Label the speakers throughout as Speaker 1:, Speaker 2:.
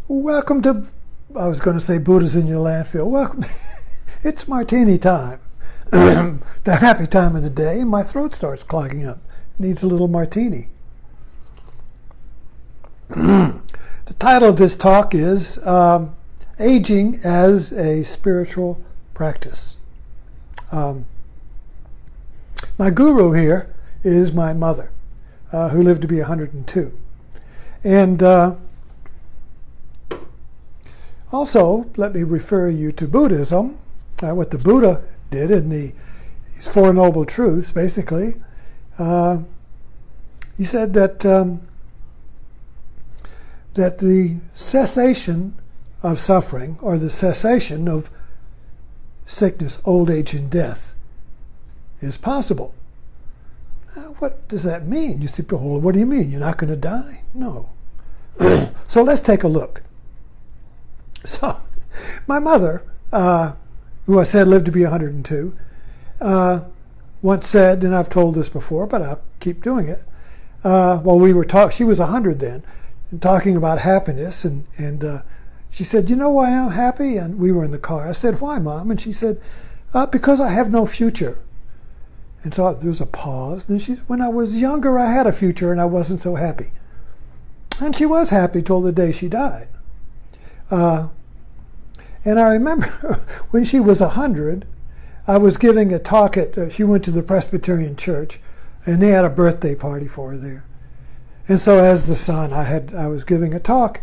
Speaker 1: Welcome to, I was going to say Buddha's in your landfill. Welcome. It's martini time. The happy time of the day, and my throat starts clogging up. Needs a little martini. The title of this talk is Aging as a Spiritual Practice. My guru here is my mother, who lived to be 102. And also, let me refer you to Buddhism, what the Buddha did in these Four Noble Truths, basically. He said that that the cessation of suffering, or the cessation of sickness, old age, and death, is possible. Now, what does that mean? You say, well, what do you mean? You're not going to die? No. So let's take a look. So, my mother, who I said lived to be 102, once said, and I've told this before, but I'll keep doing it. Well, we were she was 100 then, and talking about happiness, and she said, "You know why I'm happy?" And we were in the car. I said, "Why, Mom?" And she said, "Because I have no future." And so there was a pause. And when I was younger, I had a future, and I wasn't so happy. And she was happy till the day she died. And I remember when she was 100, I was giving a talk she went to the Presbyterian church, and they had a birthday party for her there. And so as the son, I was giving a talk.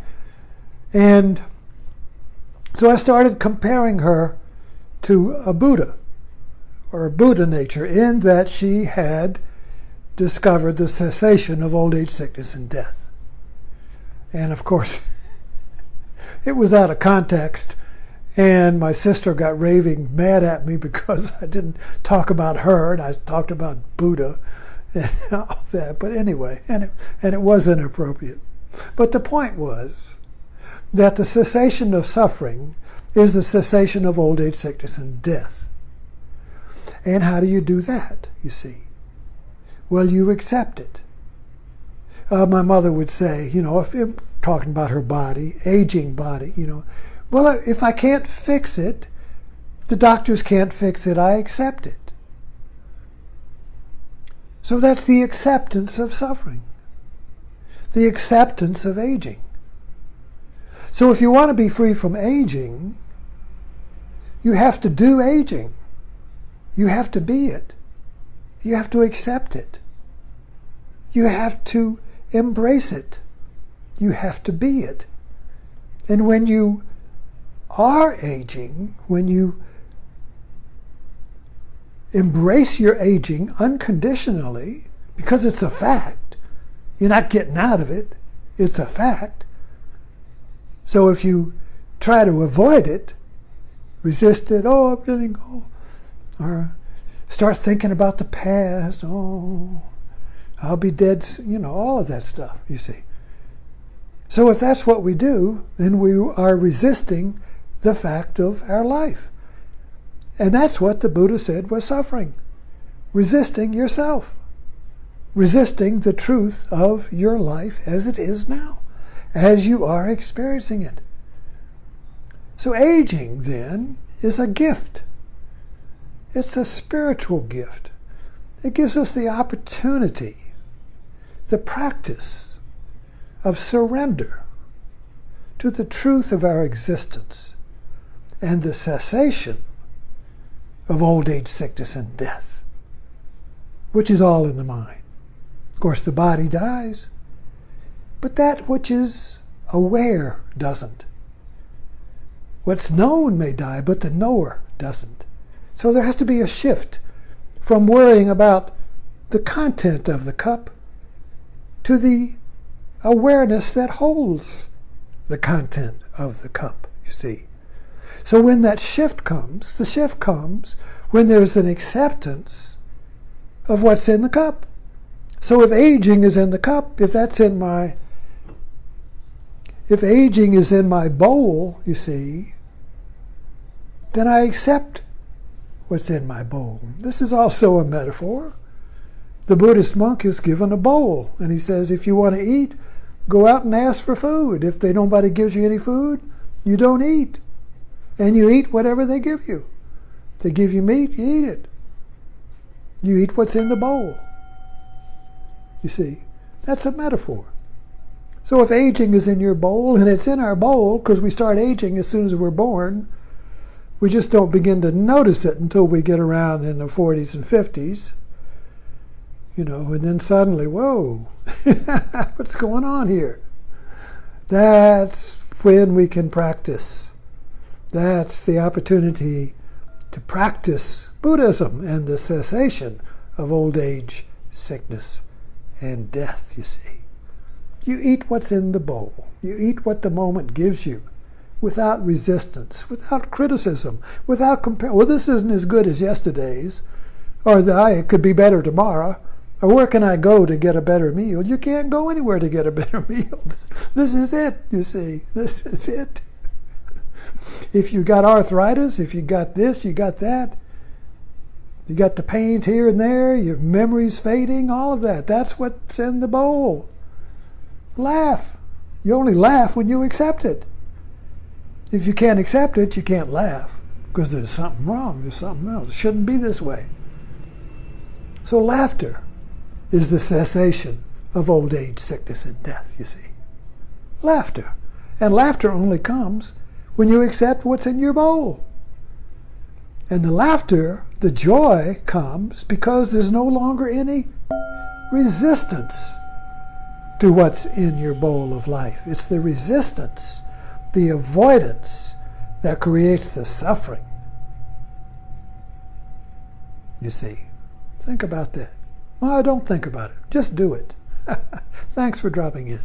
Speaker 1: And so I started comparing her to a Buddha, or a Buddha nature, in that she had discovered the cessation of old age, sickness, and death. And of course, it was out of context, and my sister got raving mad at me because I didn't talk about her, and I talked about Buddha and all that. But anyway, and it was inappropriate. But the point was that the cessation of suffering is the cessation of old age, sickness, and death. And how do you do that, you see? Well, you accept it. My mother would say, if talking about her body, aging body, well, if I can't fix it, the doctors can't fix it, I accept it. So that's the acceptance of suffering, the acceptance of aging. So if you want to be free from aging, you have to do aging. You have to be it. You have to accept it. You have to embrace it. You have to be it. And when you are aging, when you embrace your aging unconditionally, because it's a fact, you're not getting out of it, it's a fact. So if you try to avoid it, resist it, I'm getting old, or start thinking about the past, I'll be dead, all of that stuff, you see. So if that's what we do, then we are resisting the fact of our life. And that's what the Buddha said was suffering. Resisting yourself. Resisting the truth of your life as it is now, as you are experiencing it. So aging, then, is a gift. It's a spiritual gift. It gives us the opportunity, the practice of surrender to the truth of our existence and the cessation of old age, sickness, and death, which is all in the mind. Of course, the body dies, but that which is aware doesn't. What's known may die, but the knower doesn't. So there has to be a shift from worrying about the content of the cup to the awareness that holds the content of the cup, you see. So when that shift comes, the shift comes when there's an acceptance of what's in the cup. So if aging is in the cup, if aging is in my bowl, you see, then I accept what's in my bowl. This is also a metaphor. The Buddhist monk is given a bowl, and he says, if you want to eat, Go out and ask for food. If nobody gives you any food, you don't eat. And you eat whatever they give you. If they give you meat, you eat it. You eat what's in the bowl. You see, that's a metaphor. So if aging is in your bowl, and it's in our bowl because we start aging as soon as we're born, we just don't begin to notice it until we get around in the 40s and 50s. And then suddenly, whoa, what's going on here? That's when we can practice. That's the opportunity to practice Buddhism and the cessation of old age, sickness, and death, you see. You eat what's in the bowl. You eat what the moment gives you, without resistance, without criticism, without comparing. Well, this isn't as good as yesterday's, or it could be better tomorrow, or where can I go to get a better meal? You can't go anywhere to get a better meal. This is it, you see. This is it. If you got arthritis, if you got this, you got that, you got the pains here and there, your memory's fading, all of that. That's what's in the bowl. Laugh. You only laugh when you accept it. If you can't accept it, you can't laugh because there's something wrong. There's something else. It shouldn't be this way. So laughter is the cessation of old age, sickness, and death, you see. Laughter. And laughter only comes when you accept what's in your bowl. And the laughter, the joy, comes because there's no longer any resistance to what's in your bowl of life. It's the resistance, the avoidance, that creates the suffering. You see. Think about that. Well, don't think about it. Just do it. Thanks for dropping in.